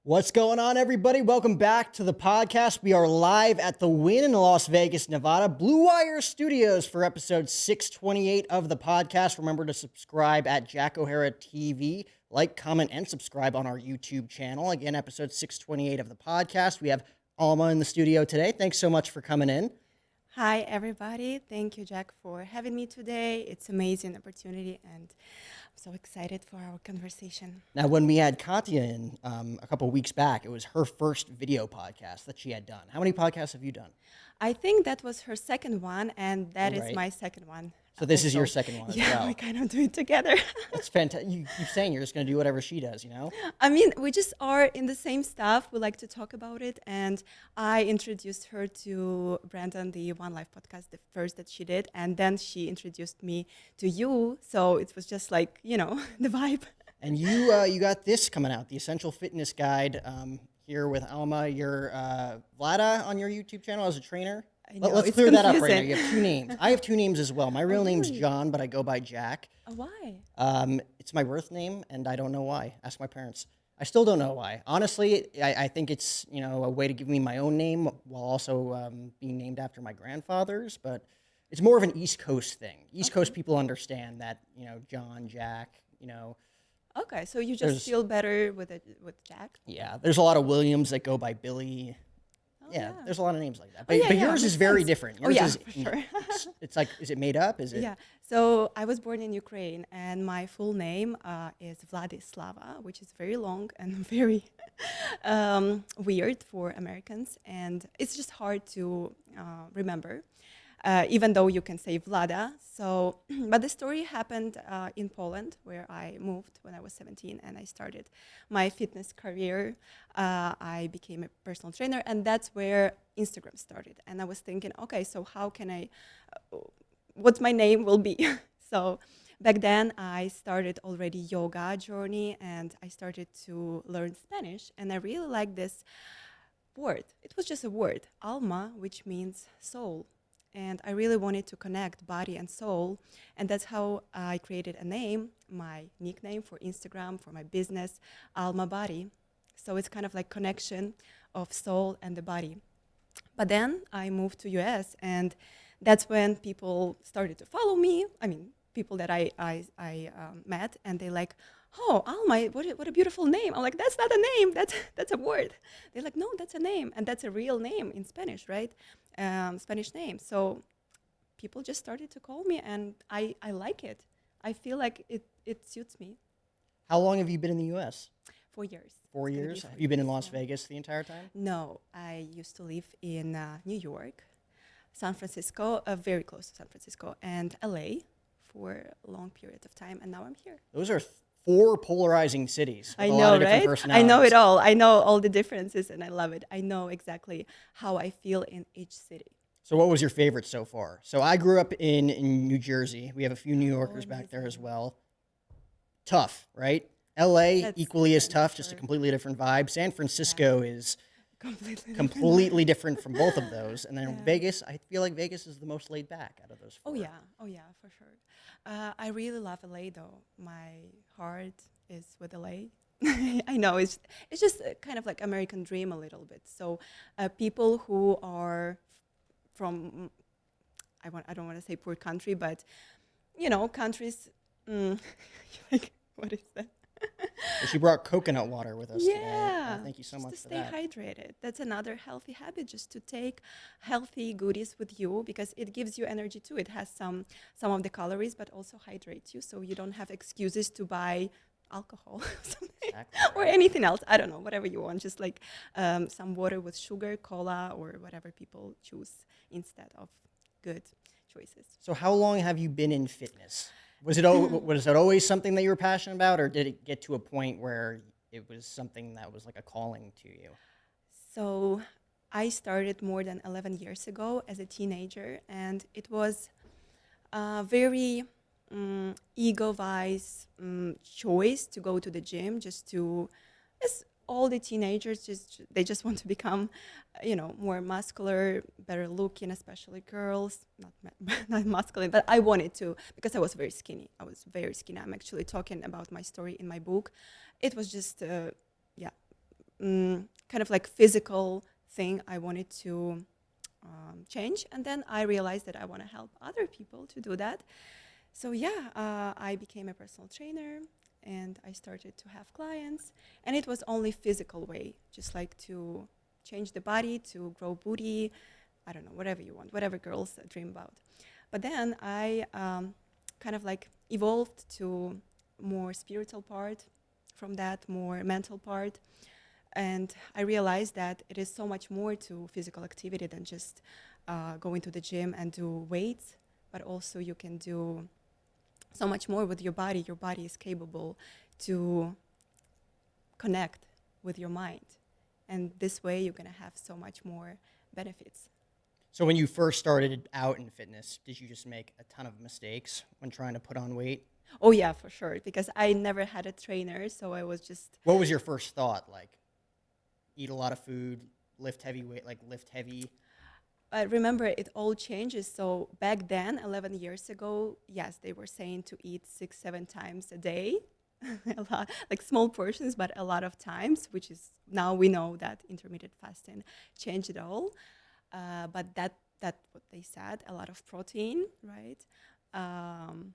What's going on, everybody? Welcome back to the podcast. We are live at the Wynn in Las Vegas, Nevada, Blue Wire Studios for episode 628 of the podcast. Remember to subscribe at Jack O'Hara TV, like, comment, and subscribe on our YouTube channel. Again, episode 628 of the podcast. We have Alma in the studio today. Thanks so much for coming in. Hi, everybody. Thank you, Jack, for having me today. It's an amazing opportunity, and I'm so excited for our conversation. Now, when we had Katya in a couple of weeks back, it was her first video podcast that she had done. How many podcasts have you done? I think that was her second one, and that is Right. my second one. So this is your also. second one as Yeah, well. we kind of do it together. That's fantastic. You keep saying you're just going to do whatever she does, you know? I mean, we just are in the same stuff. We like to talk about it, and I introduced her to Brandon, the One Life podcast, the first that she did, and then she introduced me to you. So it was just like, the vibe. And you got this coming out, the Essential Fitness Guide, here with Alma. You're Vlada on your YouTube channel as a trainer. I know, Let's it's clear that up right now. confusing. You have two names. I have two names as well. My real name's really? John, but I go by Jack. Why? It's my birth name, and I don't know why. Ask my parents. I still don't know why. Honestly, I think it's a way to give me my own name while also being named after my grandfather's. But it's more of an East Coast thing. East Coast people understand that John, Jack. Okay, so you There's- just feel better with Jack? Yeah, there's a lot of Williams that go by Billy. Oh, Yeah, there's a lot of names like that. But, yeah, but yeah, yours is makes very sense. different. Oh, Yours yeah, is, for sure. it's like, is it made up? Is it? Yeah. So I was born in Ukraine, and my full name is Vladislava, which is very long and very weird for Americans, and it's just hard to remember. Even though you can say Vlada. So, but the story happened in Poland, where I moved when I was 17, and I started my fitness career. I became a personal trainer, and that's where Instagram started. And I was thinking, okay, so how can what my name will be? So back then, I started already yoga journey, and I started to learn Spanish, and I really liked this word. It was just a word, Alma, which means soul. And I really wanted to connect body and soul. And that's how I created a name, my nickname for Instagram, for my business, Alma Body. So it's kind of like connection of soul and the body. But then I moved to US, and that's when people started to follow me. I mean, people that I met, and they like, oh, Alma, what a beautiful name. I'm like, that's not a name, that's a word. They're like, no, that's a name, and that's a real name in Spanish, right? Spanish name. So people just started to call me, and I like it. I feel like it suits me. How long have you been in the U.S.? 4 years. 4 It's gonna be years. 4 Have you been in years, Las yeah. Vegas the entire time? No, I used to live in New York, San Francisco, very close to San Francisco, and LA for a long period of time, and now I'm here. Those are four polarizing cities with I a lot know, of different right? I know it personalities. all. I know all the differences, and I love it. I know exactly how I feel in each city. So what was your favorite so far? So I grew up in New Jersey. We have a few New Yorkers back there as amazing. well. Tough, right? LA That's equally as different, tough, just a sure. completely different vibe. San Francisco is Completely different. completely different from both of those. And then Yeah. Vegas, I feel like Vegas is the most laid back out of those four. Oh yeah, for sure. I really love LA though. My heart is with LA. I know it's just kind of like American dream a little bit. So people who are from I don't want to say poor country, but countries. Like, what is that? But she brought coconut water with us today. Yeah. Thank you so just much to for stay that. hydrated. That's another healthy habit, just to take healthy goodies with you, because it gives you energy too. It has some of the calories, but also hydrates you, so you don't have excuses to buy alcohol or something. Exactly Or right. anything else. I don't know, whatever you want. Just like some water with sugar, cola, or whatever people choose instead of good choices. So how long have you been in fitness? Was it always something that you were passionate about, or did it get to a point where it was something that was like a calling to you? So I started more than 11 years ago as a teenager, and it was a very ego-wise choice to go to the gym, just to, as all the teenagers, they just want to become, more muscular, better looking, especially girls, not masculine, but I wanted to, because I was very skinny. I'm actually talking about my story in my book. It was just, kind of like physical thing I wanted to change. And then I realized that I want to help other people to do that. So yeah, I became a personal trainer and I started to have clients. And it was only physical way, just like to change the body, to grow booty, I don't know, whatever you want, whatever girls dream about. But then I kind of like evolved to more spiritual part from that, more mental part. And I realized that it is so much more to physical activity than just going to the gym and do weights, but also you can do so much more with your body. Your body is capable to connect with your mind. And this way you're going to have so much more benefits. So when you first started out in fitness, did you just make a ton of mistakes when trying to put on weight? Oh yeah, for sure, because I never had a trainer, so I was just What was your first thought? Like, eat a lot of food, lift heavy weight, like lift heavy? I remember it all changes. So back then, 11 years ago, yes, they were saying to eat 6, 7 times a day, a lot, like small portions, but a lot of times, which is now we know that intermittent fasting changed it all. But that what they said, a lot of protein, right? Um,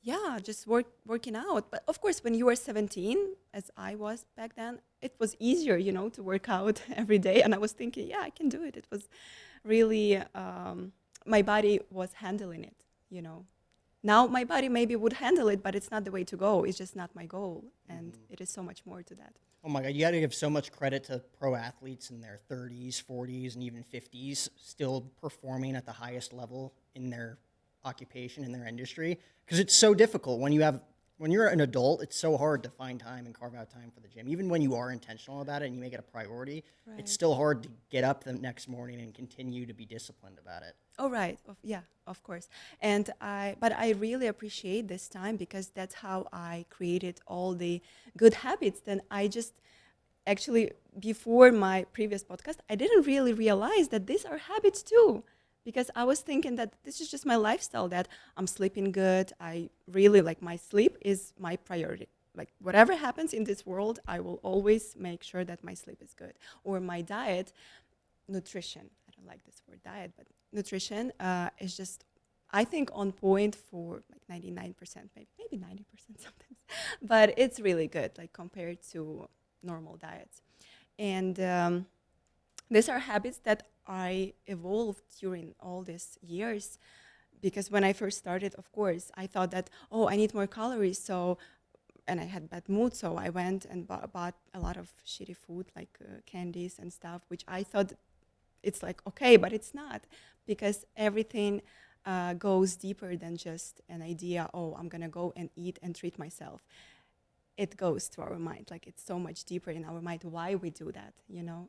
yeah, just working out. But of course, when you were 17, as I was back then, it was easier, to work out every day. And I was thinking, yeah, I can do it. It was really, my body was handling it, Now my body maybe would handle it, but it's not the way to go. It's just not my goal. And it is so much more to that. Oh my God, you got to give so much credit to pro athletes in their 30s, 40s, and even 50s still performing at the highest level in their occupation, in their industry, because it's so difficult when you're an adult, it's so hard to find time and carve out time for the gym. Even when you are intentional about it and you make it a priority, it's Right. still hard to get up the next morning and continue to be disciplined about it. Oh, right. Yeah, of course. But I really appreciate this time because that's how I created all the good habits. Then I just actually, before my previous podcast, I didn't really realize that these are habits too. Because I was thinking that this is just my lifestyle, that I'm sleeping good. I really like my sleep is my priority. Like whatever happens in this world, I will always make sure that my sleep is good. Or my diet, nutrition. I don't like this word diet, but nutrition is just, I think, on point for like 99%, maybe 90% sometimes. But it's really good, like compared to normal diets. And these are habits that I evolved during all these years. Because when I first started, of course, I thought that, oh, I need more calories. So, and I had bad mood. So I went and bought a lot of shitty food, like candies and stuff, which I thought it's like, okay, but it's not. Because everything goes deeper than just an idea, oh, I'm going to go and eat and treat myself. It goes to our mind, like it's so much deeper in our mind why we do that,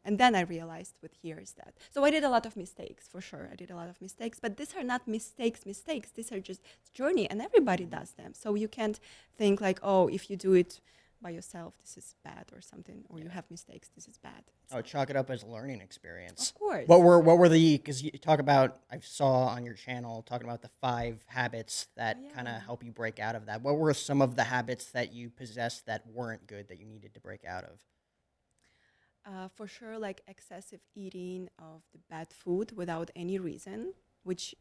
And then I realized with years that. So I did a lot of mistakes, for sure. I did a lot of mistakes, but these are not mistakes. These are just journey, and everybody does them. So you can't think like, oh, if you do it by yourself, this is bad or something, or you have mistakes, this is bad. I would chalk it up as a learning experience. Of course. What were the, because you talk about, I saw on your channel talking about the 5 habits that kind of Yeah. help you break out of that. What were some of the habits that you possessed that weren't good that you needed to break out of? For sure, like excessive eating of the bad food without any reason, which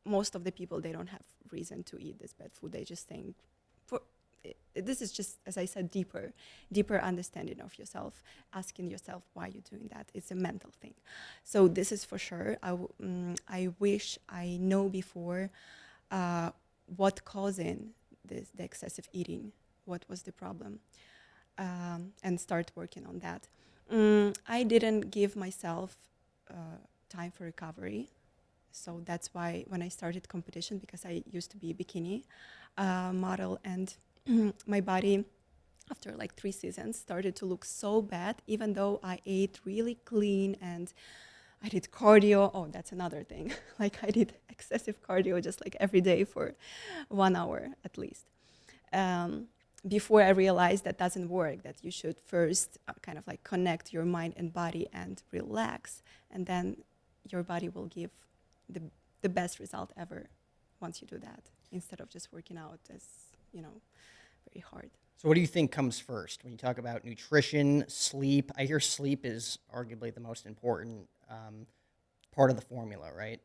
most of the people, they don't have reason to eat this bad food. They just think, for this is just, as I said, deeper understanding of yourself, asking yourself why you're doing that. It's a mental thing. So this is for sure. I wish I know before what causing the excessive eating, what was the problem, and start working on that. I didn't give myself time for recovery. So that's why when I started competition, because I used to be a bikini model, and my body, after like 3 seasons, started to look so bad, even though I ate really clean and I did cardio. Oh, that's another thing. Like I did excessive cardio just like every day for 1 hour at least. Before I realized that doesn't work, that you should first kind of like connect your mind and body and relax, and then your body will give the best result ever once you do that, instead of just working out as, very hard. So what do you think comes first when you talk about nutrition, sleep? I hear sleep is arguably the most important part of the formula, right?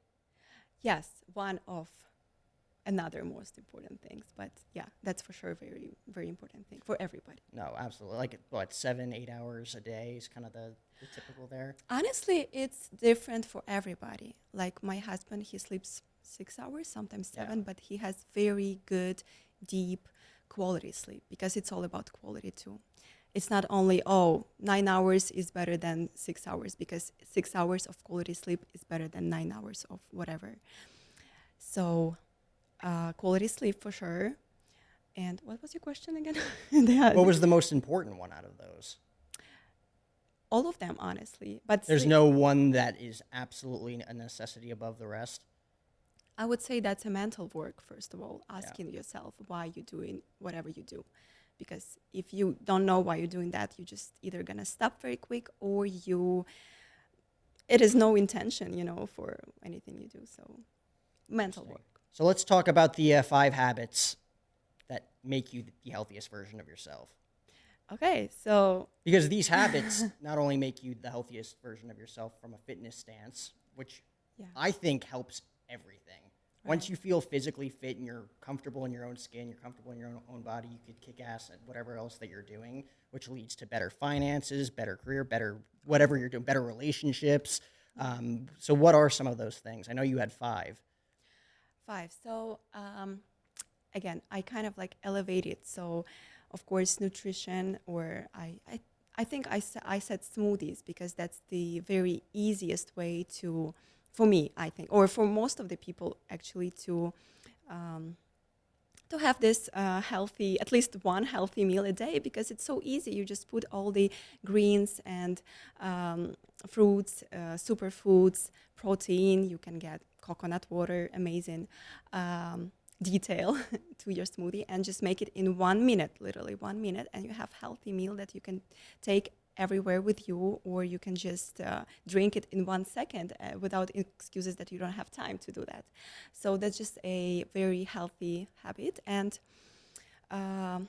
Yes, one of another most important things, but yeah, that's for sure very, very important thing for everybody. No, absolutely. Like what, 7, 8 hours a day is kind of the typical there. Honestly, it's different for everybody. Like my husband, he sleeps 6 hours, sometimes Yeah. 7, but he has very good, deep quality sleep because it's all about quality too. It's not only, oh, 9 hours is better than 6 hours because 6 hours of quality sleep is better than 9 hours of whatever. So, quality sleep for sure. And what was your question again? What was the most important one out of those? All of them, honestly. But There's sleep, no one that is absolutely a necessity above the rest. I would say that's a mental work, first of all, Yeah. asking yourself why you're doing whatever you do. Because if you don't know why you're doing that, you're just either going to stop very quick or it is no intention, for anything you do. So, mental Interesting. work. So let's talk about the 5 habits that make you the healthiest version of yourself. Okay, so, Because these habits not only make you the healthiest version of yourself from a fitness stance, which yeah, I think helps everything. Once right. you feel physically fit and you're comfortable in your own skin, you're comfortable in your own body, you could kick ass at whatever else that you're doing, which leads to better finances, better career, better whatever you're doing, better relationships. So, what are some of those things? I know you had 5. 5. So, again, I kind of like elevate it. So, of course, nutrition, or I think I said smoothies because that's the very easiest way to, for me, I think, or for most of the people actually um, to have this healthy, at least one healthy meal a day because it's so easy. You just put all the greens and fruits, superfoods, protein. You can get coconut water, amazing detail to your smoothie, and just make it in 1 minute, literally 1 minute, and you have healthy meal that you can take everywhere with you, or you can just drink it in 1 second without excuses that you don't have time to do that. So that's just a very healthy habit, and um,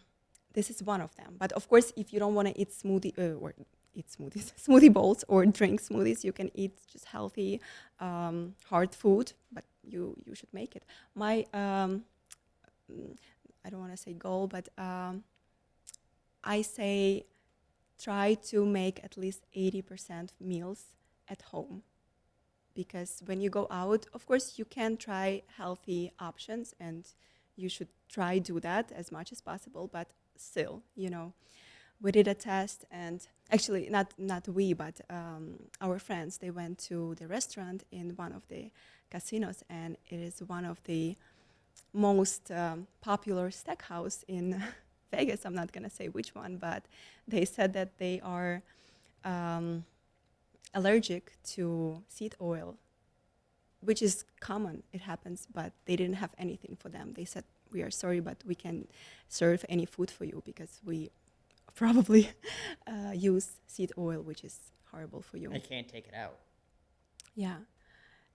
this is one of them. But of course, if you don't want to eat or eat smoothies, smoothie bowls, or drink smoothies, you can eat just healthy, hard food, but you should make it. My I don't want to say goal, but I say try to make at least 80% meals at home, because when you go out, of course you can try healthy options, and you should try do that as much as possible, but still, we did a test, and actually not we, but our friends, they went to the restaurant in one of the casinos, and it is one of the most popular steakhouse in Vegas. I'm not going to say which one, but they said that they are um, allergic to seed oil, which is common. It happens, but they didn't have anything for them. They said, "We are sorry, but we can't serve any food for you because we probably use seed oil, which is horrible for you." I can't take it out. Yeah.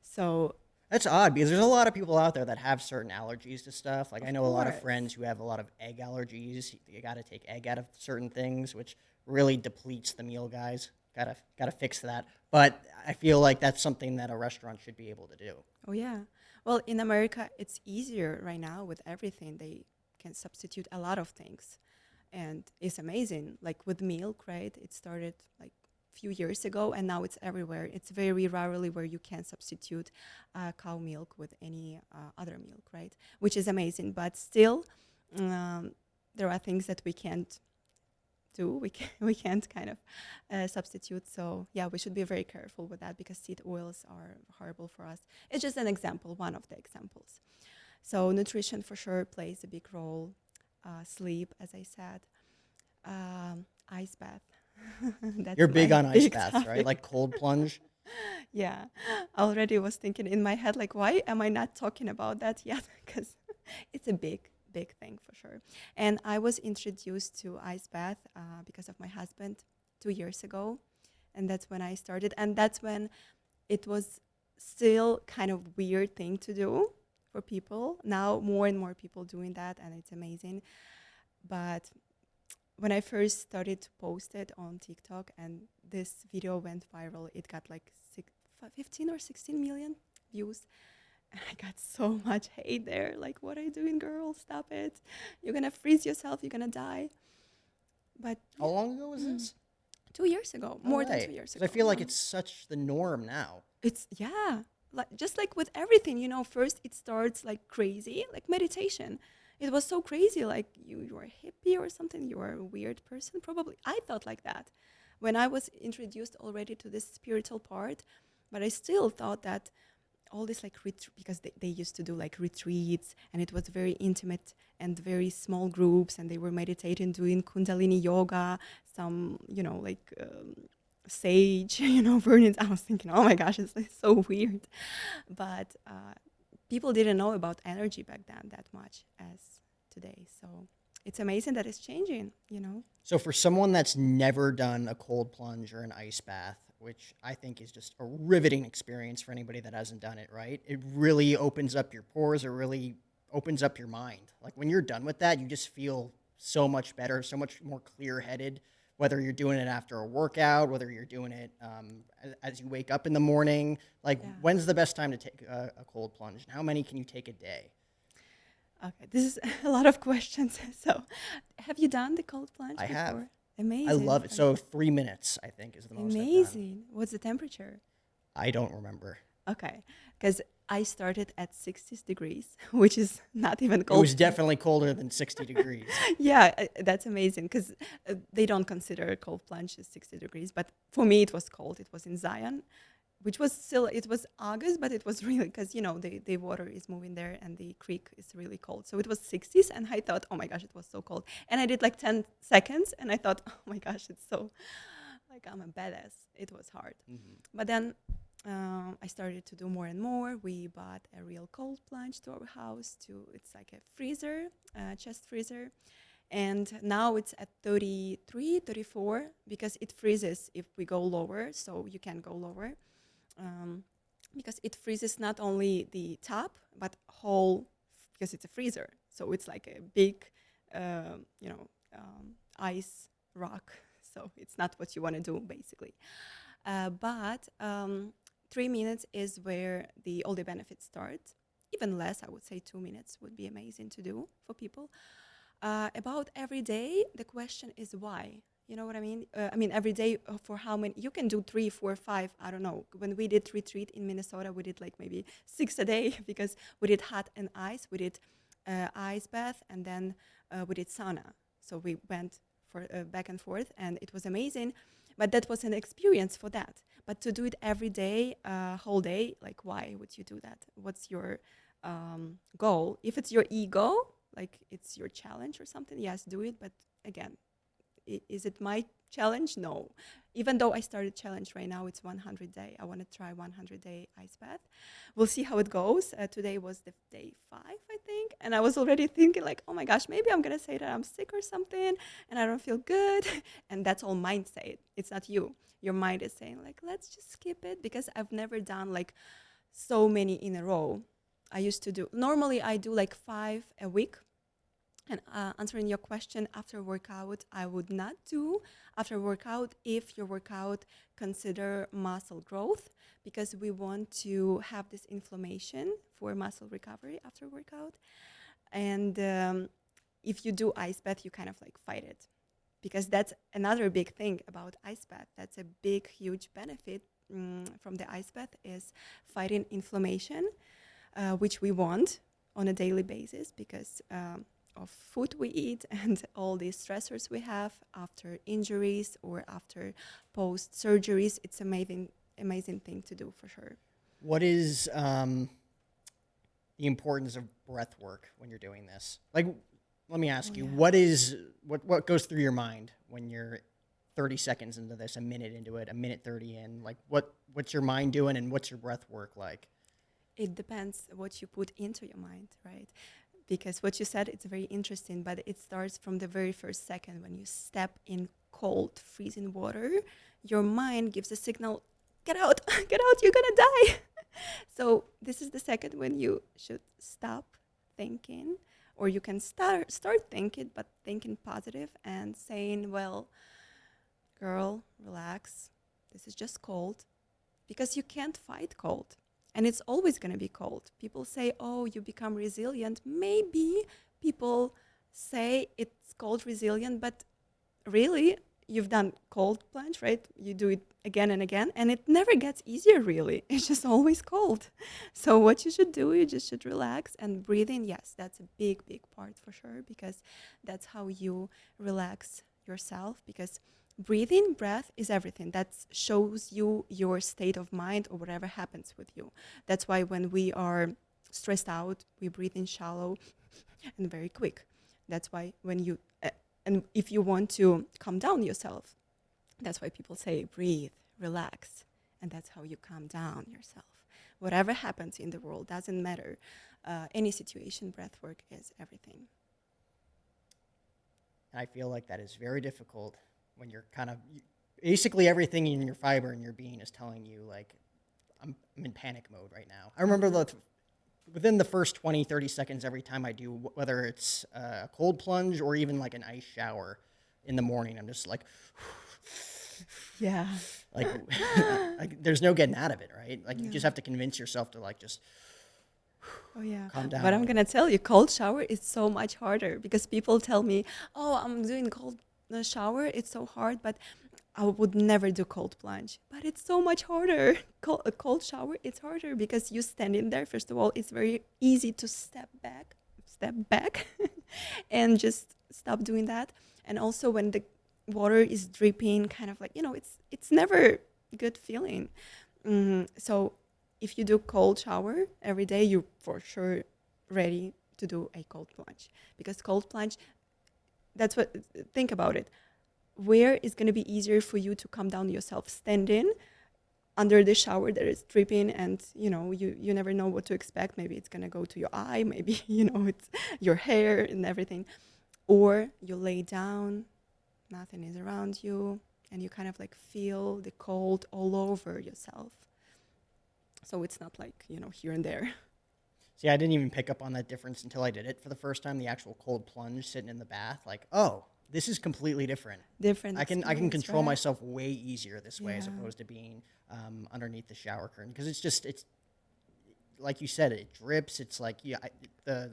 So, That's odd because there's a lot of people out there that have certain allergies to stuff. Like I of know a lot of course. friends who have a lot of egg allergies. You got to take egg out of certain things, which really depletes the meal, guys. Gotta fix that. But I feel like that's something that a restaurant should be able to do. Oh, yeah. Well, in America, it's easier right now with everything. They can substitute a lot of things. And it's amazing. Like with milk, right? It started like a few years ago, and now it's everywhere. It's very rarely where you can substitute cow milk with any other milk, right? Which is amazing. But still, um, there are things that we can't do. We can't kind of substitute. So yeah, we should be very careful with that because seed oils are horrible for us. It's just an example, one of the examples. So nutrition for sure plays a big role. Sleep, as I said, ice bath. That's You're big my on ice big baths, right? topic. Like cold plunge. Yeah, I already was thinking in my head, like, why am I not talking about that yet? Because it's a big, big thing for sure. And I was introduced to ice bath because of my husband 2 years ago. And that's when I started. And that's when it was still kind of weird thing to do for people. Now more and more people doing that, and it's amazing. But when I first started to post it on TikTok and this video went viral, it got like 15 or 16 million views. And I got so much hate there. Like, what are you doing, girl? Stop it. You're going to freeze yourself. You're going to die. But How long ago was this? 2 years ago, No more than way. 2 years 'Cause ago. I feel like it's such the norm now. It's, yeah, like, just like with everything, you know, first it starts like crazy, like meditation. It was so crazy, like you are a hippie or something, you are a weird person, probably. I thought like that when I was introduced already to this spiritual part, but I still thought that all this like because they used to do like retreats and it was very intimate and very small groups and they were meditating, doing Kundalini yoga, some, you know, like sage, you know, burnings. I was thinking, oh my gosh, it's like so weird. But people didn't know about energy back then that much as today. So it's amazing that it's changing, you know. So for someone that's never done a cold plunge or an ice bath, which I think is just a riveting experience for anybody that hasn't done it, right? It really opens up your pores. It really opens up your mind. Like when you're done with that, you just feel so much better, so much more clear-headed, whether you're doing it after a workout, whether you're doing it as you wake up in the morning. Like, Yeah. when's the best time to take a cold plunge? And how many can you take a day? Okay, this is a lot of questions. So, have you done the cold plunge I before? have. Amazing. I love it. So 3 minutes, I think, is the most I've done. Amazing. What's the temperature? I don't remember. Okay, because I started at 60 degrees, which is not even It cold. was definitely colder than 60 degrees. Yeah, that's amazing because they don't consider cold plunge as 60 degrees. But for me, it was cold. It was in Zion, which was still, it was August, but it was really, because, you know, the water is moving there and the creek is really cold. So it was 60s and I thought, oh my gosh, it was so cold. And I did like 10 seconds and I thought, oh my gosh, it's so, like I'm a badass. It was hard. But then I started to do more and more. We bought a real cold plunge to our house. It's like a freezer, chest freezer. And now it's at 33, 34 because it freezes if we go lower. So you can go lower. Because it freezes not only the top but whole, because it's a freezer, so it's like a big ice rock, so it's not what you want to do basically. But 3 minutes is where all the benefits start. Even less, I would say 2 minutes would be amazing to do for people. About every day, the question is why. You know what I mean? Every day for how many? You can do 3, 4, 5. I don't know. When we did retreat in Minnesota, we did like maybe 6 a day because we did hot and ice. We did ice bath and then we did sauna. So we went for back and forth, and it was amazing. But that was an experience for that. But to do it every day, whole day, like why would you do that? What's your goal? If it's your ego, like it's your challenge or something, yes, do it. But again, is it my challenge? No. Even though I started challenge right now, it's 100 day. I want to try 100-day ice bath. We'll see how it goes. Today was the day 5, I think. And I was already thinking like, oh my gosh, maybe I'm going to say that I'm sick or something and I don't feel good. And that's all mind say. It's not you. Your mind is saying like, let's just skip it, because I've never done like so many in a row. I used to do, normally I do like 5 a week. And answering your question, after workout, I would not do after workout if your workout consider muscle growth, because we want to have this inflammation for muscle recovery after workout. And if you do ice bath, you kind of like fight it, because that's another big thing about ice bath. That's a big, huge benefit from the ice bath is fighting inflammation, which we want on a daily basis because of food we eat and all these stressors we have after injuries or after post surgeries. It's amazing thing to do for sure. What is the importance of breath work when you're doing this? Like, let me ask you, what goes through your mind when you're 30 seconds into this, a minute into it, a minute 30 in? Like, what's your mind doing, and what's your breath work like? It depends what you put into your mind, right? Because what you said, it's very interesting, but it starts from the very first second when you step in cold, freezing water. Your mind gives a signal, get out, get out, you're gonna die. So this is the second when you should stop thinking Or you can start thinking, but thinking positive and saying, well, girl, relax. This is just cold. Because you can't fight cold. And it's always going to be cold. People say, oh, you become resilient. Maybe people say it's cold resilient, but really, you've done cold plunge, right? You do it again and again, and it never gets easier, really. It's just always cold. So what you should do, you just should relax and breathe in. Yes, that's a big, big part for sure, because that's how you relax yourself, because breathing, breath is everything. That shows you your state of mind or whatever happens with you. That's why when we are stressed out, we breathe in shallow and very quick. That's why when you and if you want to calm down yourself, that's why people say breathe, relax, and that's how you calm down yourself. Whatever happens in the world doesn't matter. Any situation, breath work is everything. And I feel like that is very difficult when you're kind of basically everything in your fiber and your being is telling you, like, I'm in panic mode right now. I remember within the first 20, 30 seconds every time I do, whether it's a cold plunge or even like an ice shower in the morning, I'm just like, Yeah. like, like there's no getting out of it, right? Like you just have to convince yourself to like just Oh yeah. calm down. But I'm gonna tell you, cold shower is so much harder, because people tell me, "Oh, I'm doing cold shower. It's so hard." But I would never do cold plunge. But it's so much harder. A cold shower, it's harder because you stand in there. First of all, it's very easy to step back, and just stop doing that. And also when the water is dripping, kind of like, it's never a good feeling. So if you do cold shower every day, you're for sure ready to do a cold plunge, because cold plunge, think about it. Where is going to be easier for you to calm down yourself? Standing under the shower that is dripping, and you never know what to expect. Maybe it's going to go to your eye, maybe it's your hair and everything. Or you lay down, nothing is around you, and you kind of like feel the cold all over yourself. So it's not like, here and there. See, I didn't even pick up on that difference until I did it for the first time, the actual cold plunge sitting in the bath. Like, oh, this is completely different. I can control myself way easier this way, as opposed to being underneath the shower curtain, because it's like you said, it drips. It's like the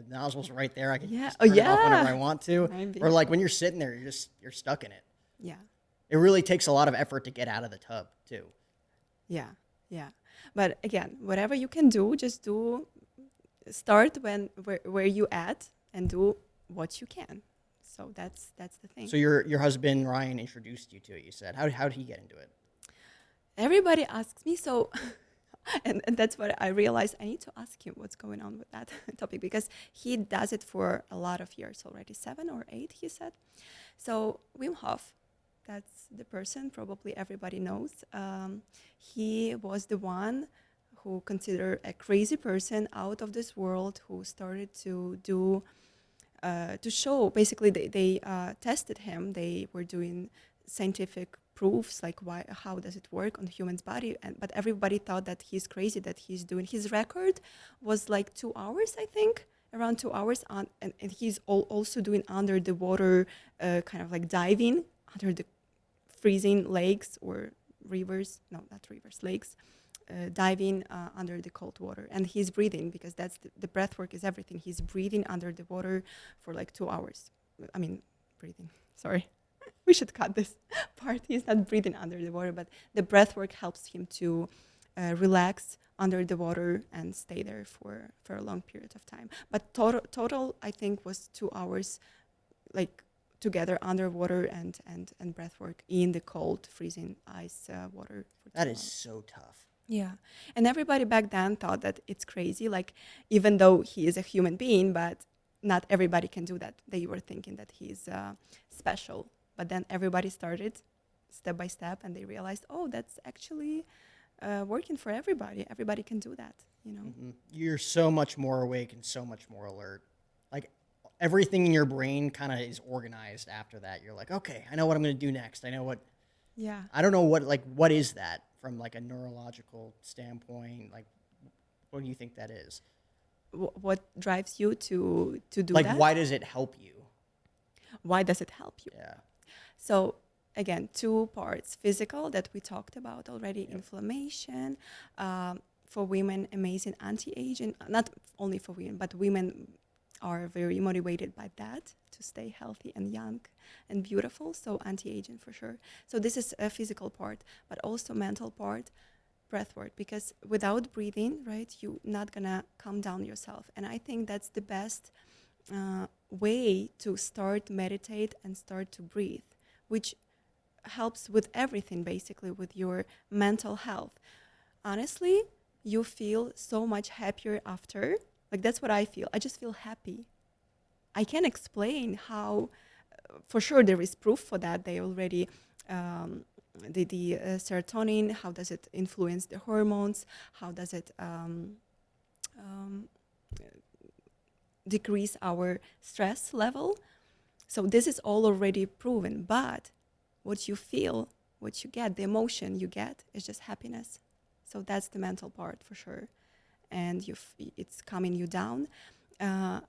nozzle's right there. I can just turn it off whenever I want to. Maybe. Or like when you're sitting there, you're stuck in it. Yeah. It really takes a lot of effort to get out of the tub too. Yeah. But again, whatever you can do, just do. Start where you at, and do what you can. So that's the thing. So your husband Ryan introduced you to it. You said, how did he get into it? Everybody asks me, so and that's what I realized. I need to ask him what's going on with that topic, because he does it for a lot of years already, 7 or 8, he said. So Wim Hof, that's the person probably everybody knows. He was the one who considered a crazy person, out of this world, who started to do to show. Basically, they tested him. They were doing scientific proofs, like how does it work on the human's body, but everybody thought that he's crazy, that he's doing. His record was like 2 hours, I think, around 2 hours on, and he's also doing under the water, kind of like diving under the freezing lakes or rivers, no, not rivers, lakes, diving under the cold water. And he's breathing, because that's the breath work is everything. He's breathing under the water for like 2 hours. I mean, breathing, sorry. We should cut this part. He's not breathing under the water, but the breath work helps him to relax under the water and stay there for a long period of time. But total, I think, was 2 hours, like together underwater and breath work in the cold, freezing ice water. That is so tough. Yeah. And everybody back then thought that it's crazy, like, even though he is a human being, but not everybody can do that. They were thinking that he's special. But then everybody started step by step, and they realized, oh, that's actually working for everybody. Everybody can do that, Mm-hmm. You're so much more awake and so much more alert. Like, everything in your brain kind of is organized after that. You're like, okay, I know what I'm going to do next. I know what. Yeah. I don't know what is that from like a neurological standpoint? Like, what do you think that is? what drives you to do Like, that? why does it help you? Why does it help you? Yeah. So again, two parts: physical that we talked about already, Yep. inflammation. For women, amazing anti-aging. Not only for women, but women are very motivated by that to stay healthy and young and beautiful. So anti-aging for sure. So this is a physical part, but also mental part, breath work. Because without breathing, right, you're not gonna calm down yourself. And I think that's the best way to start meditate and start to breathe, which helps with everything, basically with your mental health. Honestly, you feel so much happier after. Like, that's what I feel. I just feel happy. I can't explain how. For sure, there is proof for that. They already the serotonin. How does it influence the hormones? How does it um, decrease our stress level? So this is all already proven. But what you feel, what you get, the emotion you get is just happiness. So that's the mental part for sure, and it's calming you down. Uh,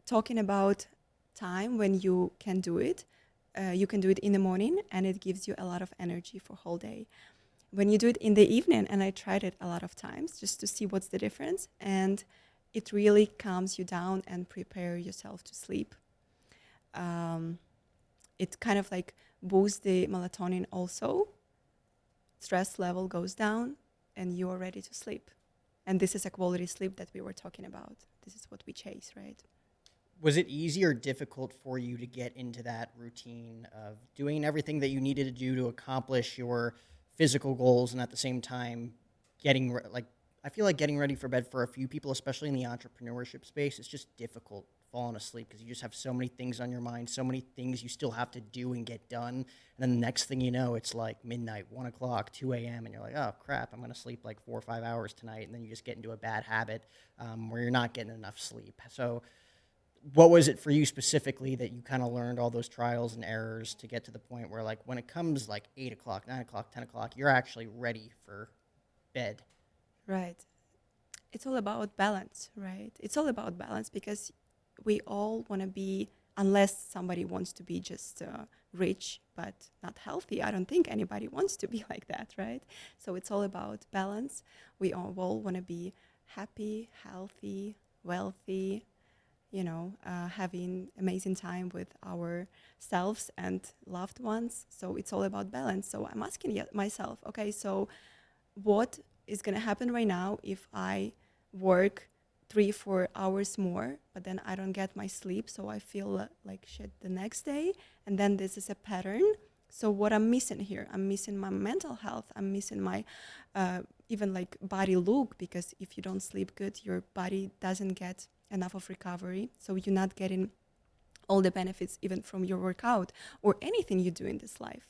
Talking about time when you can do it, you can do it in the morning, and it gives you a lot of energy for whole day. When you do it in the evening, and I tried it a lot of times just to see what's the difference, and it really calms you down and prepare yourself to sleep. Um, it kind of like boosts the melatonin also. Stress level goes down, and you are ready to sleep. And this is a quality sleep that we were talking about. This is what we chase, right? Was it easy or difficult for you to get into that routine of doing everything that you needed to do to accomplish your physical goals and at the same time like I feel like getting ready for bed for a few people, especially in the entrepreneurship space, it's just difficult falling asleep because you just have so many things on your mind, so many things you still have to do and get done. And then the next thing you know, it's like midnight, 1 o'clock, 2 a.m., and you're like, oh crap, I'm going to sleep like 4 or 5 hours tonight. And then you just get into a bad habit where you're not getting enough sleep. So, what was it for you specifically that you kind of learned all those trials and errors to get to the point where, like, when it comes like 8 o'clock, 9 o'clock, 10 o'clock, you're actually ready for bed? Right. It's all about balance, right? It's all about balance because we all want to be, unless somebody wants to be just rich but not healthy. I don't think anybody wants to be like that, right? So it's all about balance. We all want to be happy, healthy, wealthy, having amazing time with ourselves and loved ones. So it's all about balance. So I'm asking myself, okay, so what is going to happen right now if I work 3 4 hours more, but then I don't get my sleep, so I feel like shit the next day, and then this is a pattern. So what I'm missing here, I'm missing my mental health, I'm missing my even like body look, because if you don't sleep good, your body doesn't get enough of recovery, so you're not getting all the benefits even from your workout or anything you do in this life.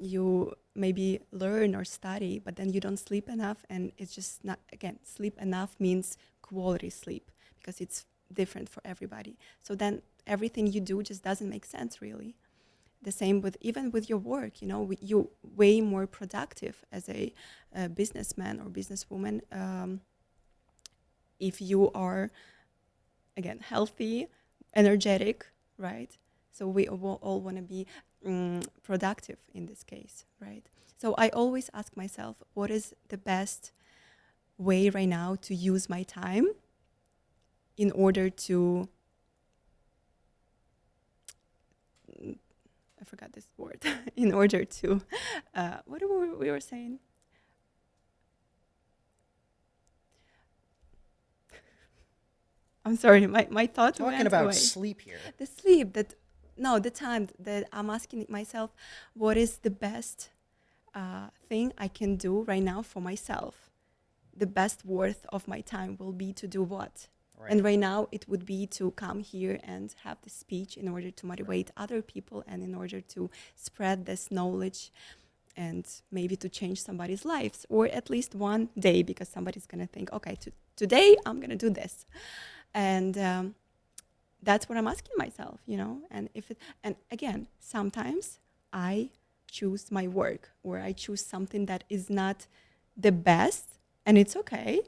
You maybe learn or study, but then you don't sleep enough, and it's just not, again, sleep enough means quality sleep, because it's different for everybody. So then everything you do just doesn't make sense, really. The same with even with your work. You way more productive as a businessman or businesswoman if you are, again, healthy, energetic, right? So we all want to be productive in this case, right? So I always ask myself, what is the best way right now to use my time in order to, I forgot this word, in order to, what were we were saying? I'm sorry, my thought Talking went about away. sleep here. The sleep that, no, the time that I'm asking myself, what is the best thing I can do right now for myself? The best worth of my time will be to do what? Right. And right now it would be to come here and have this speech in order to motivate other people and in order to spread this knowledge and maybe to change somebody's lives, or at least one day, because somebody's going to think, okay, today I'm going to do this. And that's what I'm asking myself, and again, sometimes I choose my work, or I choose something that is not the best, and it's okay.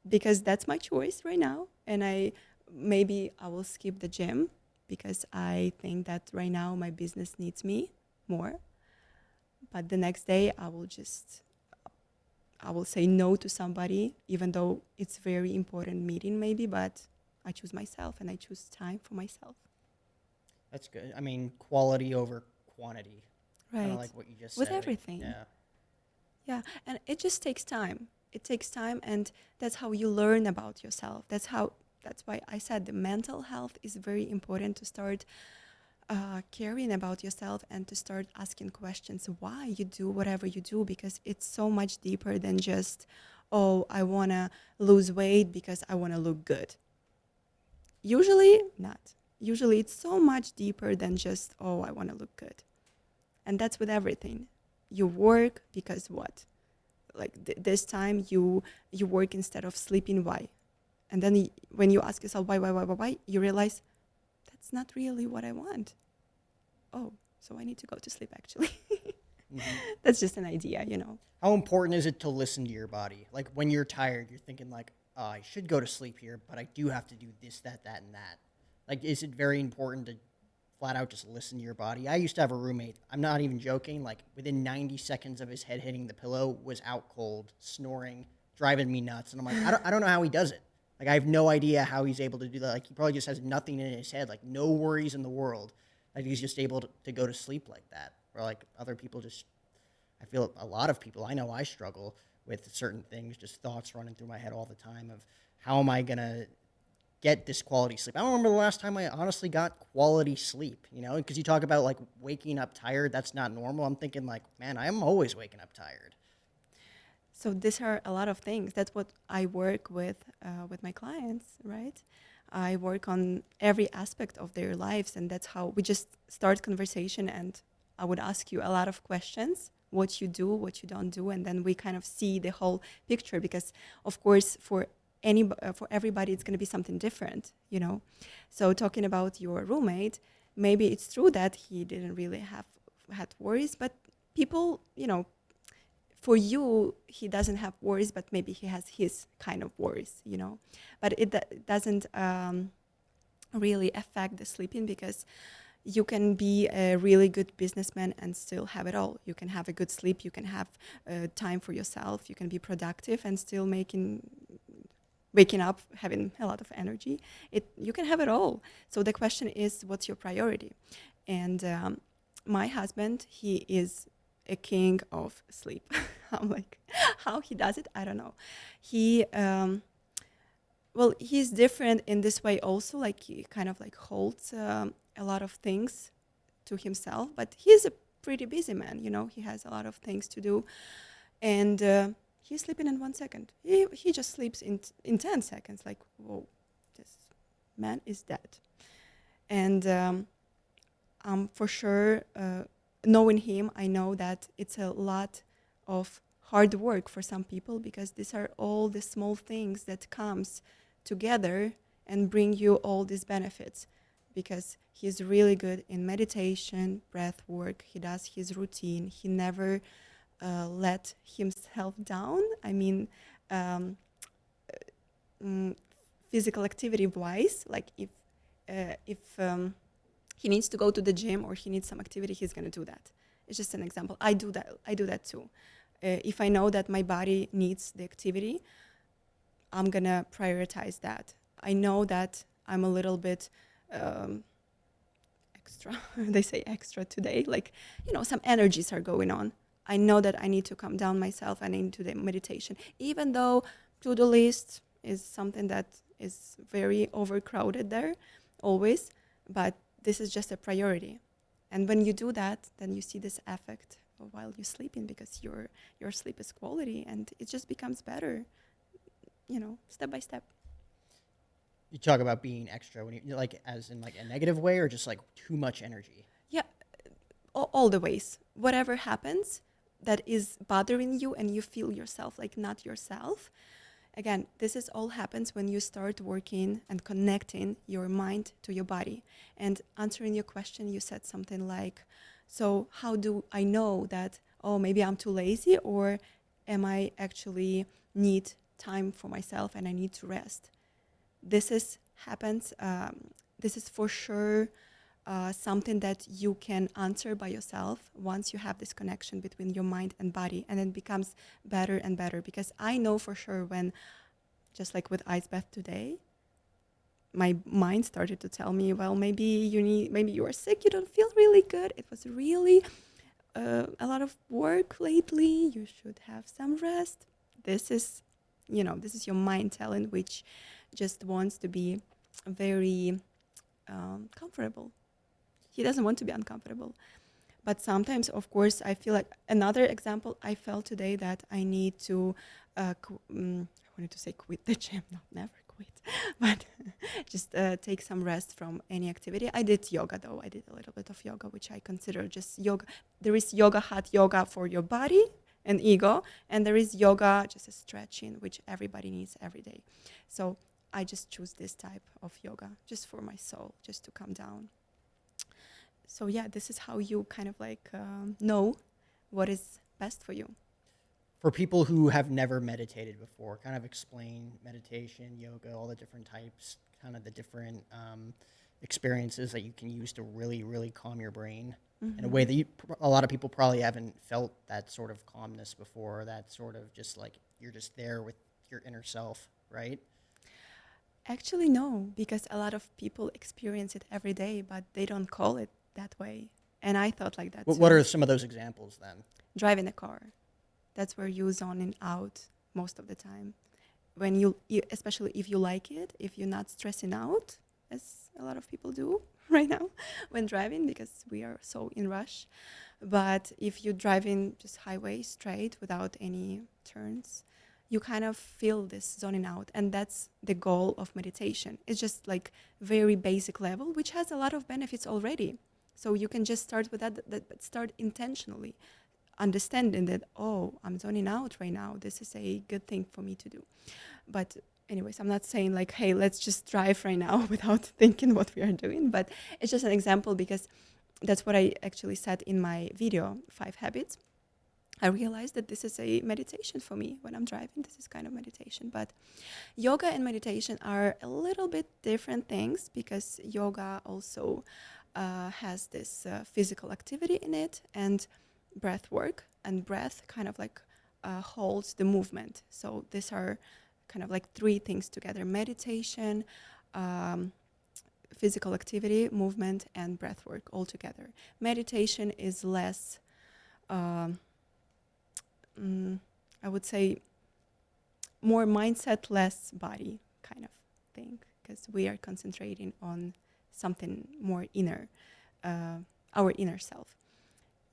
because that's my choice right now. And maybe I will skip the gym because I think that right now my business needs me more. But the next day I will say no to somebody, even though it's very important meeting maybe, but I choose myself and I choose time for myself. That's good. I mean, quality over quantity. Kind of Right. like what you just With said. Like, everything. yeah. Yeah. And it just takes time. It takes time, and that's how you learn about yourself. That's why I said the mental health is very important to start caring about yourself and to start asking questions why you do whatever you do, because it's so much deeper than just, oh, I want to lose weight because I want to look good. Usually not. Usually it's so much deeper than just, oh, I want to look good. And that's with everything. You work because what? Like this time you work instead of sleeping. Why? And then when you ask yourself why, you realize that's not really what I want. Oh, so I need to go to sleep actually. Mm-hmm. That's just an idea, you know. How important is it to listen to your body? Like when you're tired, you're thinking like, oh, I should go to sleep here, but I do have to do this, that, and that. Like, is it very important to flat out just listen to your body? I used to have a roommate. I'm not even joking. Like within 90 seconds of his head hitting the pillow, was out cold, snoring, driving me nuts. And I'm like, I don't know how he does it. Like I have no idea how he's able to do that. Like he probably just has nothing in his head, like no worries in the world. Like he's just able to go to sleep like that. Or like other people just, I feel a lot of people, I know I struggle with certain things, just thoughts running through my head all the time of how am I going to get this quality sleep. I don't remember the last time I honestly got quality sleep, you know, because you talk about like waking up tired. That's not normal. I'm thinking like, man, I'm always waking up tired. So these are a lot of things. That's what I work with my clients, right? I work on every aspect of their lives, and that's how we just start conversation. And I would ask you a lot of questions: what you do, what you don't do, and then we kind of see the whole picture. Because, of course, for everybody, it's going to be something different, you know. So talking about your roommate, maybe it's true that he didn't really have had worries, but people, you know, for you he doesn't have worries, but maybe he has his kind of worries, you know. But it doesn't really affect the sleeping, because you can be a really good businessman and still have it all. You can have a good sleep, you can have time for yourself, you can be productive and still waking up having a lot of energy. You can have it all. So the question is, what's your priority? And my husband, he is a king of sleep. I'm like, how he does it, I don't know. He well, he's different in this way also. Like he kind of like holds a lot of things to himself, but he's a pretty busy man. You know, he has a lot of things to do, and he's sleeping in 1 second. He just sleeps in 10 seconds. Like, whoa, this man is dead. And for sure, knowing him, I know that it's a lot of hard work for some people, because these are all the small things that comes together and bring you all these benefits. Because he's really good in meditation, breath work. He does his routine. He never let himself down. I mean, mm, physical activity wise, like if he needs to go to the gym or he needs some activity, he's going to do that. It's just an example. I do that too. If I know that my body needs the activity, I'm going to prioritize that. I know that I'm a little bit extra. They say extra today. Like, you know, some energies are going on. I know that I need to calm down myself and I need to do the meditation. Even though to-do list is something that is very overcrowded there, always. But this is just a priority. And when you do that, then you see this effect while you're sleeping, because your sleep is quality and it just becomes better, you know, step by step. You talk about being extra when you like, as in like a negative way, or just like too much energy. Yeah, all the ways. Whatever happens that is bothering you and you feel yourself like not yourself. Again, this is all happens when you start working and connecting your mind to your body. And answering your question, you said something like, so how do I know that, oh, maybe I'm too lazy, or am I actually need time for myself and I need to rest. This is happens. This is for sure something that you can answer by yourself once you have this connection between your mind and body, and it becomes better and better. Because I know for sure when, just like with ice bath today, my mind started to tell me, well, maybe you are sick, you don't feel really good. It was really a lot of work lately. You should have some rest. This is, this is your mind telling, which just wants to be very comfortable. He doesn't want to be uncomfortable. But sometimes, of course, I feel like another example, I felt today that I need to, I wanted to say quit the gym, not never quit, but just take some rest from any activity. I did yoga though. I did a little bit of yoga, which I consider just yoga. There is yoga, hot yoga for your body and ego, and there is yoga, just a stretching, which everybody needs every day. So I just choose this type of yoga just for my soul, just to calm down. So yeah, this is how you kind of like know what is best for you. For people who have never meditated before, kind of explain meditation, yoga, all the different types, kind of the different experiences that you can use to really, really calm your brain in a way that a lot of people probably haven't felt that sort of calmness before, that sort of just like you're just there with your inner self, right? Actually, no, because a lot of people experience it every day, but they don't call it that way. And I thought like that too. What are some of those examples then? Driving a car. That's where you zoning out most of the time. When especially if you like it, if you're not stressing out, as a lot of people do right now when driving, because we are so in rush. But if you're driving just highway straight without any turns, you kind of feel this zoning out. And that's the goal of meditation. It's just like very basic level, which has a lot of benefits already. So you can just start with that, but start intentionally, understanding that, oh, I'm zoning out right now. This is a good thing for me to do. But anyways, I'm not saying like, hey, let's just drive right now without thinking what we are doing. But it's just an example, because that's what I actually said in my video, 5 Habits. I realized that this is a meditation for me when I'm driving. This is kind of meditation. But yoga and meditation are a little bit different things, because yoga also has this physical activity in it, and breath work, and breath kind of like holds the movement. So these are kind of like 3 things together: meditation, physical activity, movement, and breath work all together. Meditation is less, I would say, more mindset, less body kind of thing, because we are concentrating on something more inner, our inner self.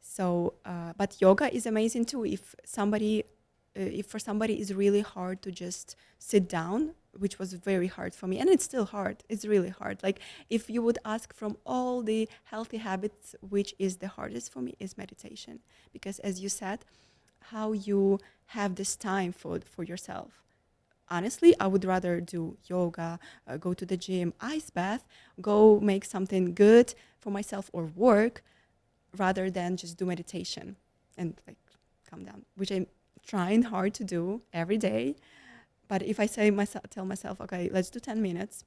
So, but yoga is amazing too. If for somebody it's really hard to just sit down, which was very hard for me, and it's still hard. It's really hard. Like if you would ask from all the healthy habits, which is the hardest for me, is meditation, because as you said, how you have this time for yourself. Honestly, I would rather do yoga, go to the gym, ice bath, go make something good for myself or work, rather than just do meditation and like calm down, which I'm trying hard to do every day. But if I tell myself, okay, let's do 10 minutes.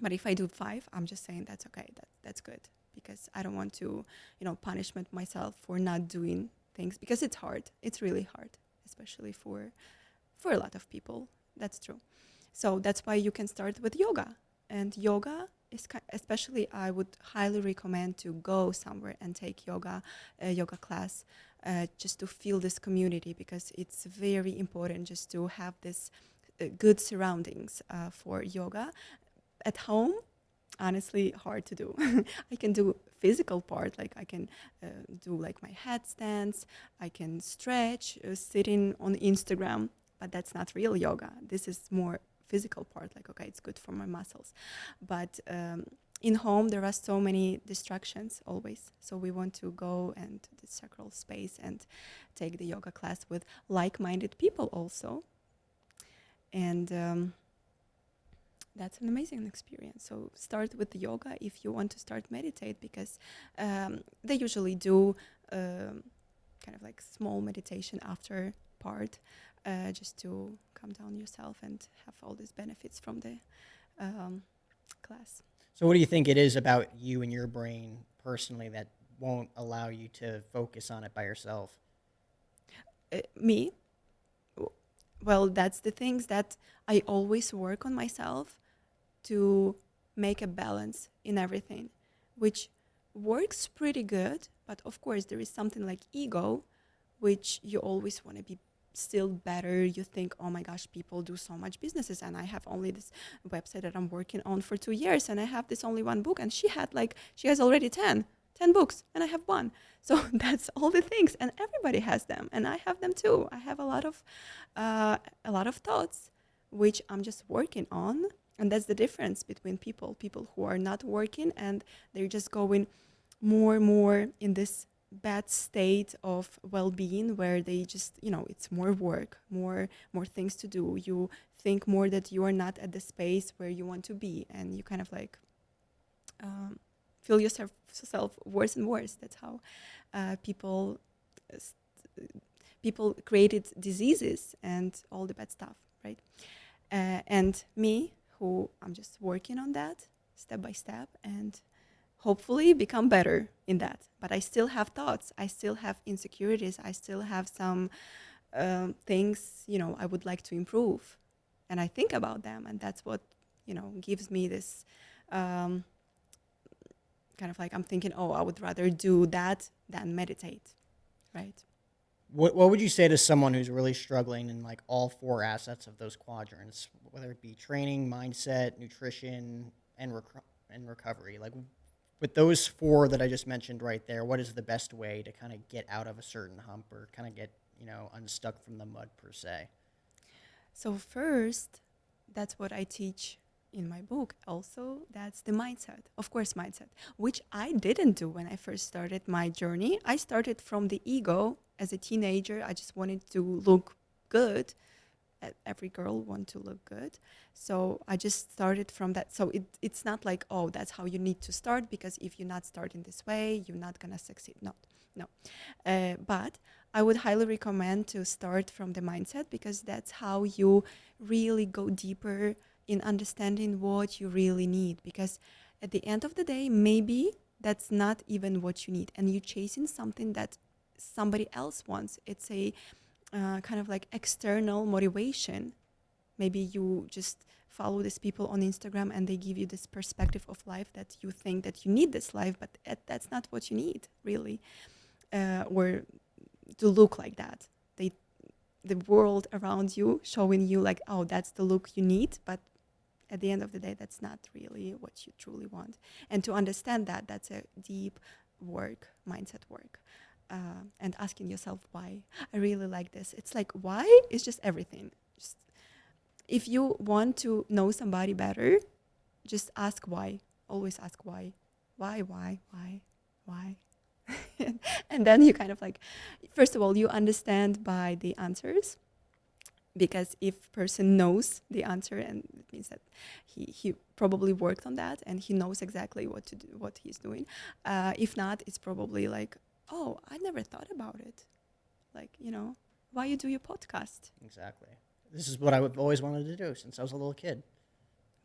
But if I do 5, I'm just saying that's okay. That's good, because I don't want to, punishment myself for not doing things, because it's hard. It's really hard, especially for a lot of people. That's true. So that's why you can start with yoga. And yoga is, especially, I would highly recommend to go somewhere and take a yoga class, just to feel this community, because it's very important just to have this good surroundings for yoga. At home, honestly, hard to do. I can do physical part, like I can do like my headstands, I can stretch, sitting on Instagram, but that's not real yoga. This is more physical part, like, okay, it's good for my muscles. But in home, there are so many distractions always. So we want to go and the sacral space and take the yoga class with like-minded people also. And that's an amazing experience. So start with the yoga if you want to start meditate, because they usually do kind of like small meditation after part, just to calm down yourself and have all these benefits from the class. So what do you think it is about you and your brain personally that won't allow you to focus on it by yourself? Me? Well, that's the things that I always work on myself to make a balance in everything, which works pretty good. But of course, there is something like ego, which you always want to be still better. You think, oh my gosh, people do so much businesses, and I have only this website that I'm working on for 2 years, and I have this only one book, and she has already 10 books, and I have one. So that's all the things, and everybody has them, and I have them too. I have a lot of thoughts, which I'm just working on, and that's the difference between people who are not working and they're just going more and more in this bad state of well-being where they just, it's more work, more things to do. You think more that you are not at the space where you want to be, and you kind of like feel yourself worse and worse. That's how people created diseases and all the bad stuff, right? And me, who I'm just working on that step by step, and hopefully become better in that. But I still have thoughts. I still have insecurities. I still have some things, I would like to improve. And I think about them. And that's what, gives me this kind of like, I'm thinking, I would rather do that than meditate, right? What would you say to someone who's really struggling in like all four assets of those quadrants, whether it be training, mindset, nutrition, and recovery? Like, with those four that I just mentioned right there, what is the best way to kind of get out of a certain hump or kind of get, unstuck from the mud per se? So first, that's what I teach in my book. Also, that's the mindset. Of course, mindset, which I didn't do when I first started my journey. I started from the ego as a teenager. I just wanted to look good. Every girl wants to look good. So I just started from that. So it's not like, that's how you need to start, because if you're not starting this way, you're not going to succeed. No. But I would highly recommend to start from the mindset, because that's how you really go deeper in understanding what you really need. Because at the end of the day, maybe that's not even what you need, and you're chasing something that somebody else wants. It's a kind of like external motivation. Maybe you just follow these people on Instagram and they give you this perspective of life that you think that you need this life, but that's not what you need, really, or to look like that. The world around you showing you like, that's the look you need, but at the end of the day, that's not really what you truly want. And to understand that, that's a deep work, mindset work. And asking yourself why. I really like this. It's like, why is just everything. Just, if you want to know somebody better, just ask why. Always ask why. Why? And then you kind of like, first of all, you understand by the answers, because if person knows the answer, and it means that he probably worked on that and he knows exactly what to do, what he's doing. If not, it's probably like, I never thought about it. Like, why you do your podcast? Exactly. This is what I've always wanted to do since I was a little kid.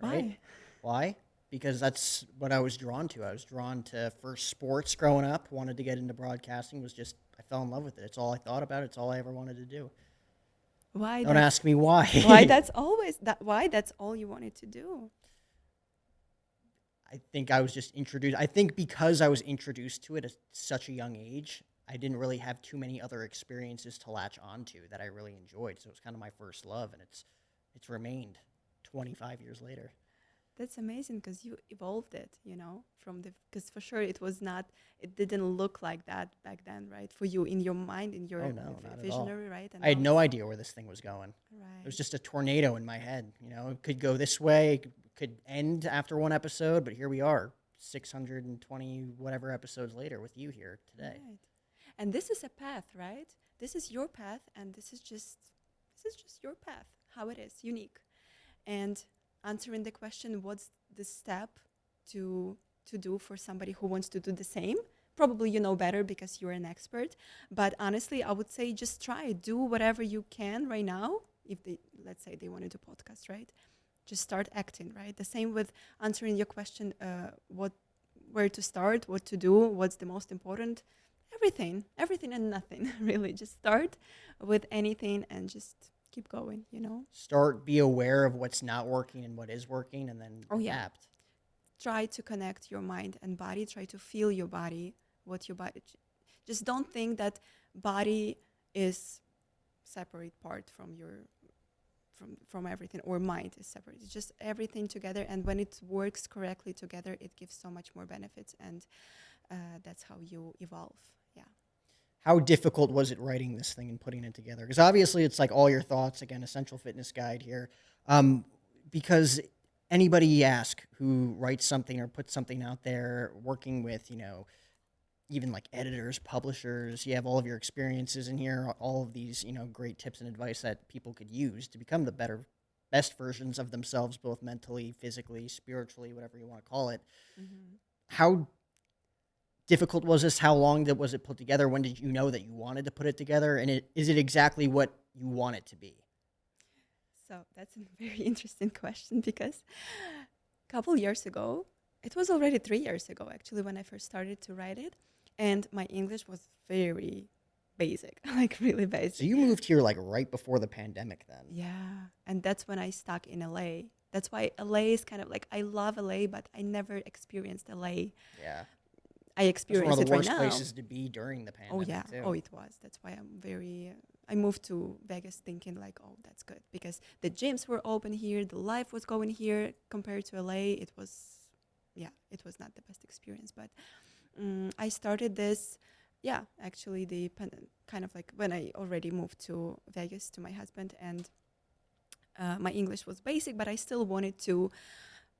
Right? Why? Because that's what I was drawn to. I was drawn to first sports growing up, wanted to get into broadcasting, I fell in love with it. It's all I thought about. It's all I ever wanted to do. Why? Don't ask me why. Why that's all you wanted to do? I think I was just introduced. I think because I was introduced to it at such a young age, I didn't really have too many other experiences to latch onto that I really enjoyed. So it was kind of my first love, and it's remained 25 years later. That's amazing, because you evolved it, because for sure it didn't look like that back then, right? For you, in your mind, in your visionary, right? And I had no idea where this thing was going. Right. It was just a tornado in my head. It could go this way, it could end after one episode, but here we are, 620 whatever episodes later with you here today. Right. And this is a path, right? This is your path, and this is just your path, how it is, unique. And answering the question, what's the step to do for somebody who wants to do the same? probably you know better because you're an expert. But honestly, I would say just try it. Do whatever you can right now. If they, let's say they want to do podcast, right? Just start acting, right? The same with answering your question, where to start, what to do, what's the most important, everything and nothing, really. Just start with anything and just keep going, you know? Start, be aware of what's not working and what is working, and then Oh, yeah. adapt. Try to connect your mind and body, try to feel your body, what your body, just don't think that body is separate part from your from everything, or mind is separate. It's just everything together, and when it works correctly together, it gives so much more benefits, and that's how you evolve. Yeah. How difficult was it writing this thing and putting it together? Because obviously it's like all your thoughts, again, essential fitness guide here. Because anybody you ask who writes something or puts something out there, working with, even like editors, publishers, you have all of your experiences in here, all of these, great tips and advice that people could use to become the best versions of themselves, both mentally, physically, spiritually, whatever you want to call it. Hmm. How difficult was this? How long was it put together? When did you know that you wanted to put it together? And is it exactly what you want it to be? So that's a very interesting question, because a couple years ago, it was already 3 years ago actually when I first started to write it, and my English was very basic, like really So basic. you moved here like right before the pandemic then. Yeah, and that's when I stuck in LA. That's why LA is kind of like, I love LA, but I never experienced LA. Yeah. I That's one of experience it the right worst now. places to be during the Oh yeah, pandemic oh too. it was. That's why I'm very. I moved to Vegas thinking like, oh, that's good, because the gyms were open here, the life was going here. Compared to LA, it was, yeah, it was not the best experience. But I started this, yeah, actually kind of like when I already moved to Vegas to my husband, and my English was basic, but I still wanted to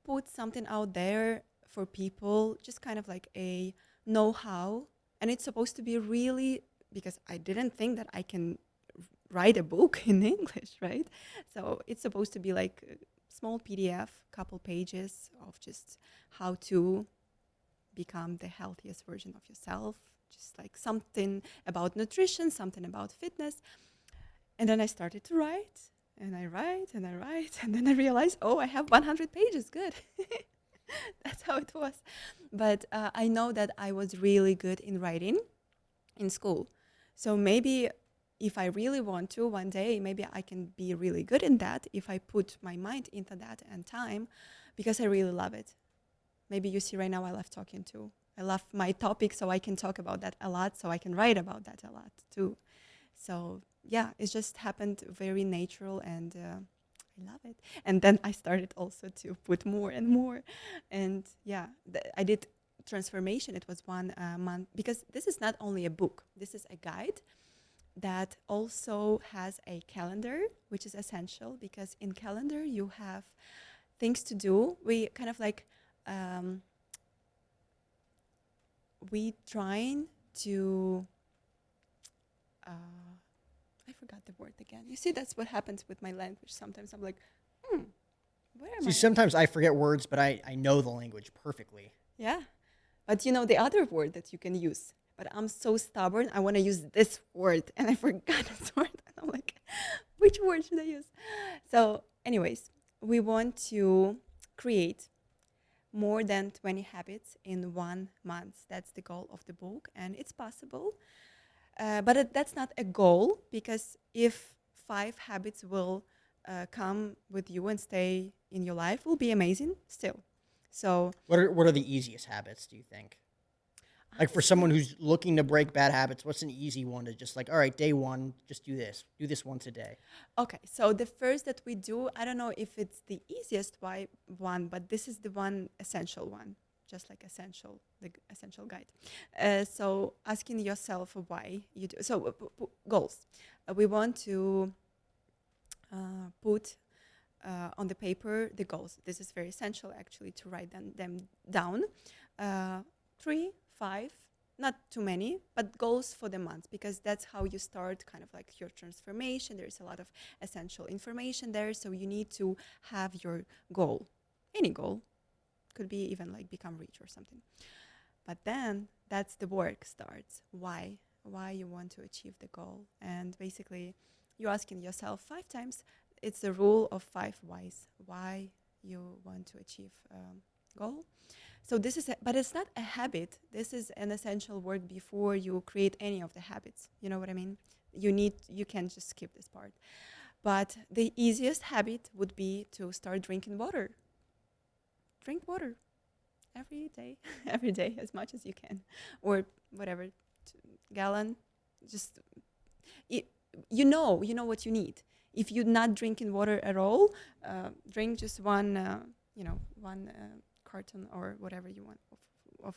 put something out there for people, just kind of like a know-how. And it's supposed to be really, because I didn't think that I can write a book in English, right? So it's supposed to be like a small PDF, couple pages of just how to become the healthiest version of yourself, just like something about nutrition, something about fitness. And then I started to write, and I write, and I write, and then I realized, oh, I have 100 pages. Good. That's how it was. But I know that I was really good in writing in school. So maybe if I really want to one day, maybe I can be really good in that if I put my mind into that and time, because I really love it. Maybe you see right now I love talking too. I love my topic, so I can talk about that a lot, so I can write about that a lot too. So yeah, it just happened very natural, and I love it. And then I started also to put more and more, and yeah, I did transformation. It was 1 month, because this is not only a book. This is a guide that also has a calendar, which is essential, because in calendar you have things to do. We kind of like we trying to I forgot the word again. You see, that's what happens with my language. Sometimes I'm like, where am See, I at? sometimes I forget words, but I know the language perfectly. Yeah. But you know the other word that you can use. But I'm so stubborn. I want to use this word, and I forgot this word. And I'm like, which word should I use? So, anyways, we want to create more than 20 habits in 1 month. That's the goal of the book, and it's possible. But that's not a goal, because if 5 habits will come with you and stay in your life, will be amazing still. So What are the easiest habits, do you think? Like for someone honestly, who's looking to break bad habits, what's an easy one to just like, all right, day one, just do this. Do this once a day. okay. So the first that we do, I don't know if it's the easiest one, but this is the one essential one, just like essential, the essential guide. So asking yourself why you do. So goals. We want to put on the paper the goals. This is very essential actually to write them down. 3, 5, not too many, but goals for the month, because that's how you start kind of like your transformation. There's a lot of essential information there, so you need to have your goal. Any goal could be even like become rich or something. But then that's the work starts. Why you want to achieve the goal, and basically you're asking yourself 5 times. It's the rule of 5 whys. Why you want to achieve goal. So this is, but it's not a habit. This is an essential work before you create any of the habits. You know what I mean? You can't just skip this part. But the easiest habit would be to start drinking water. Drink water every day, every day as much as you can, or whatever, gallon. Just it, you know what you need. If you're not drinking water at all, drink just one carton or whatever you want of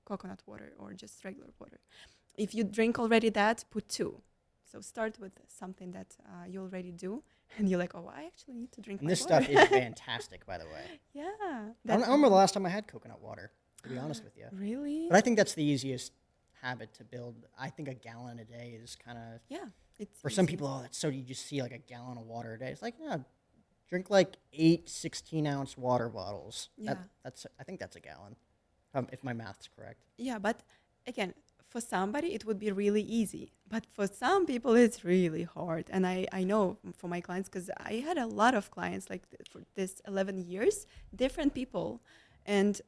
coconut water or just regular water. If you drink already that, put 2. So start with something that you already do, and you're like, oh, I actually need to drink And my this water. stuff is fantastic, by the way. Yeah. I don't remember the last time I had coconut water, to be honest with you. Really? But I think that's the easiest habit to build. I think a gallon a day is kind of, Yeah. It's for some easy. people, oh, that's so, you just see like a gallon of water a day. It's like, yeah, drink like 8 16-ounce water bottles. Yeah. I think that's a gallon, if my math's correct. Yeah, but again, for somebody it would be really easy, but for some people it's really hard. And I know for my clients, because I had a lot of clients like for this 11 years, different people, and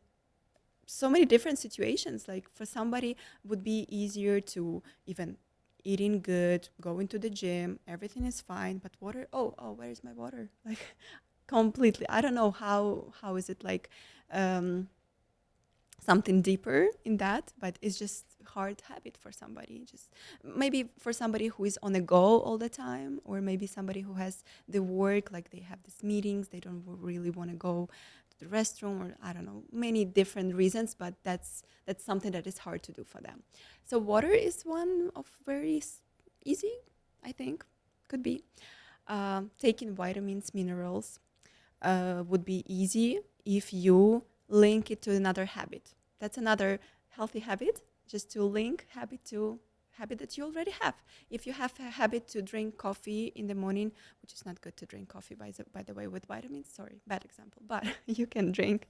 so many different situations. Like for somebody would be easier to even eating good, going to the gym, everything is fine, but water, oh, where is my water? Like completely, I don't know how is it like something deeper in that, but it's just hard habit for somebody. Just maybe for somebody who is on a go all the time, or maybe somebody who has the work, like they have these meetings, they don't really want to go to the restroom, or I don't know, many different reasons, but that's something that is hard to do for them. So water is one of very easy, I think, could be. Taking vitamins, minerals would be easy if you link it to another habit. That's another healthy habit, just to link habit to habit that you already have. If you have a habit to drink coffee in the morning, which is not good to drink coffee, by the way, with vitamins, sorry, bad example, but you can drink,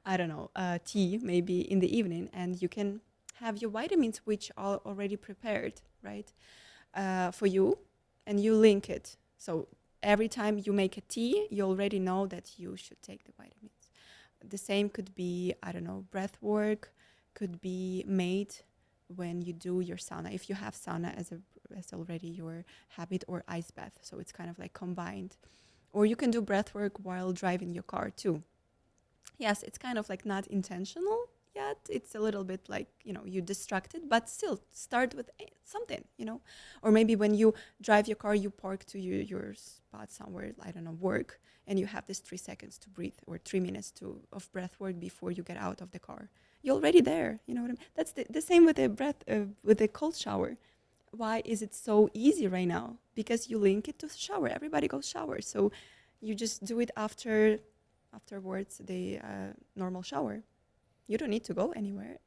I don't know, tea maybe in the evening, and you can have your vitamins, which are already prepared, right, for you, and you link it. So every time you make a tea, you already know that you should take the vitamins. The same could be, I don't know, breath work, could be made when you do your sauna. If you have sauna as already your habit, or ice bath, so it's kind of like combined. Or you can do breath work while driving your car too. Yes, it's kind of like not intentional yet. It's a little bit like, you're distracted, but still start with something, Or maybe when you drive your car, you park to your spot somewhere, I don't know, work, and you have this 3 seconds to breathe, or 3 minutes of breath work before you get out of the car. You're already there, you know what I mean? That's the same with the with the cold shower. Why is it so easy right now? Because you link it to shower. Everybody goes shower, so you just do it afterwards the normal shower. You don't need to go anywhere.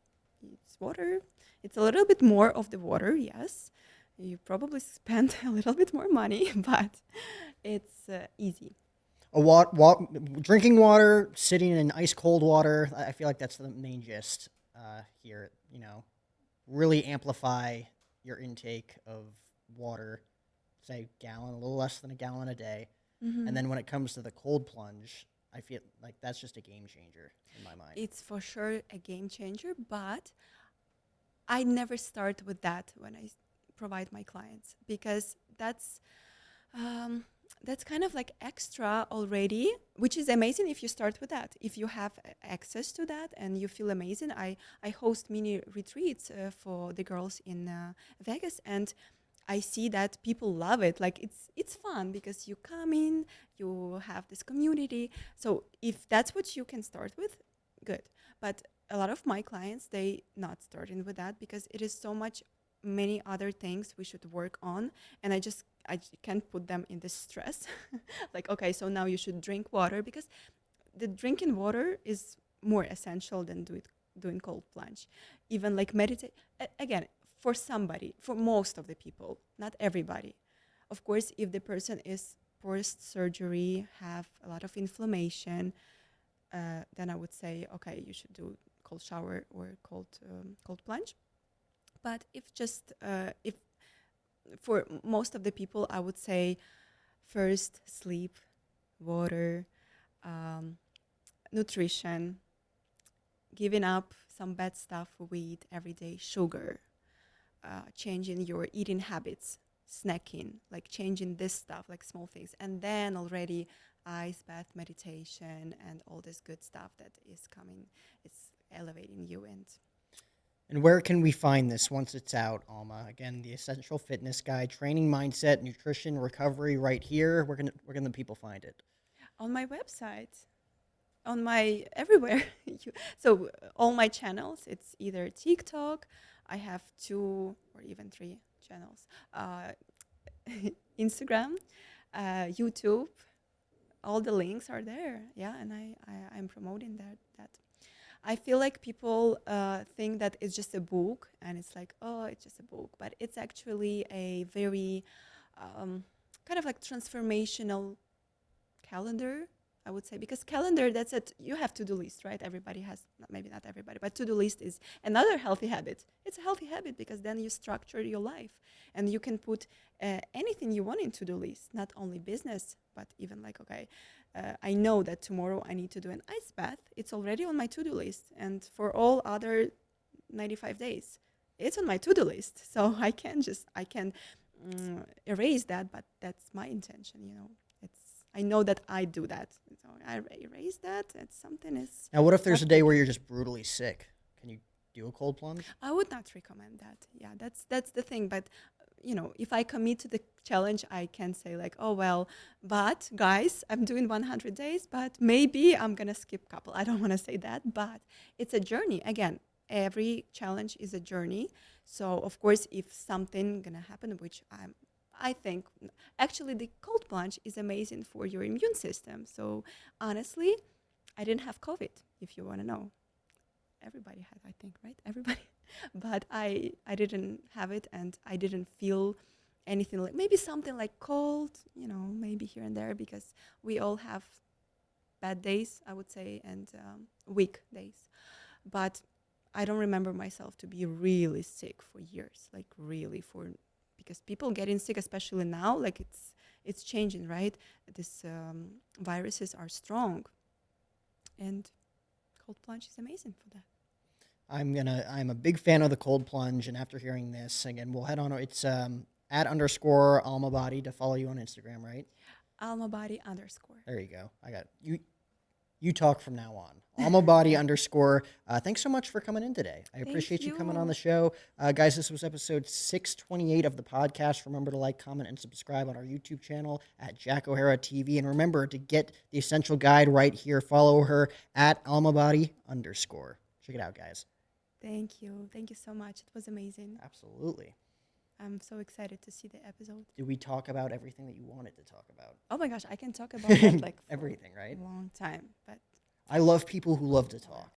It's water. It's a little bit more of the water, yes. You probably spend a little bit more money, but it's easy. Drinking water, sitting in ice cold water. I feel like that's the main gist here. Really amplify your intake of water. Say gallon, a little less than a gallon a day. Mm-hmm. And then when it comes to the cold plunge, I feel like that's just a game changer in my mind. It's for sure a game changer, but I never start with that when I provide my clients, because that's kind of like extra already, which is amazing if you start with that. If you have access to that and you feel amazing, I host mini retreats for the girls in Vegas, and I see that people love it. Like it's fun because you come in, you have this community. So if that's what you can start with, good. But a lot of my clients, they not starting with that because it is so much many other things we should work on, and I can't put them in this stress. Like, okay, so now you should drink water, because the drinking water is more essential than doing cold plunge. Even like meditate, again, for somebody, for most of the people, not everybody. Of course, if the person is post-surgery, have a lot of inflammation, then I would say, okay, you should do cold shower or cold plunge. But if for most of the people, I would say first sleep, water, um, nutrition, giving up some bad stuff we eat every day, sugar, changing your eating habits, snacking, like changing this stuff, like small things, and then already ice bath, meditation, and all this good stuff that is coming. It's elevating you. And where can we find this once it's out, Alma? Again, the Essential Fitness Guide, training, mindset, nutrition, recovery, right here. Where can the people find it? On my website, on my everywhere. So all my channels, it's either TikTok. I have 2 or even 3 channels. Instagram, YouTube. All the links are there. Yeah, and I'm promoting that. I feel like people think that it's just a book, and it's like, oh, it's just a book, but it's actually a very kind of like transformational calendar, I would say, because calendar, that's it. You have to-do list, right? Everybody has, maybe not everybody, but to-do list is another healthy habit. It's a healthy habit because then you structure your life and you can put anything you want in to-do list, not only business, but even like, okay, I know that tomorrow I need to do an ice bath. It's already on my to-do list. And for all other 95 days, it's on my to-do list. So I can erase that, but that's my intention, I know that I do that. So I erase that. It's something is. Now, what if there's a not day good. where you're just brutally sick? Can you do a cold plunge? I would not recommend that. Yeah, that's the thing. But if I commit to the challenge, I can say like, oh well, but guys, I'm doing 100 days, but maybe I'm gonna skip a couple. I don't want to say that, but it's a journey. Again, every challenge is a journey. So of course, if something gonna happen, which I think actually the cold plunge is amazing for your immune system. So honestly, I didn't have COVID, if you want to know. Everybody had, I think, right? Everybody. But I didn't have it, and I didn't feel anything like, maybe something like cold, maybe here and there, because we all have bad days, I would say, and weak days. But I don't remember myself to be really sick for years, like really because people getting sick, especially now, like it's changing, right? This viruses are strong, and cold plunge is amazing for that. I'm a big fan of the cold plunge, and after hearing this, again, we'll head on. It's at _ Alma Body to follow you on Instagram, right? Alma body _. There you go. I got you. You talk from now on. Alma Body _ Thanks so much for coming in today. I appreciate you coming on the show. Guys, this was episode 628 of the podcast. Remember to like, comment, and subscribe on our YouTube channel at Jack O'Hara TV. And remember to get the Essential Guide right here. Follow her at Alma Body _ Check it out, guys. Thank you. Thank you so much. It was amazing. Absolutely. I'm so excited to see the episode. Did we talk about everything that you wanted to talk about? Oh my gosh, I can talk about that like everything, right? a long time. But I love people who love to talk.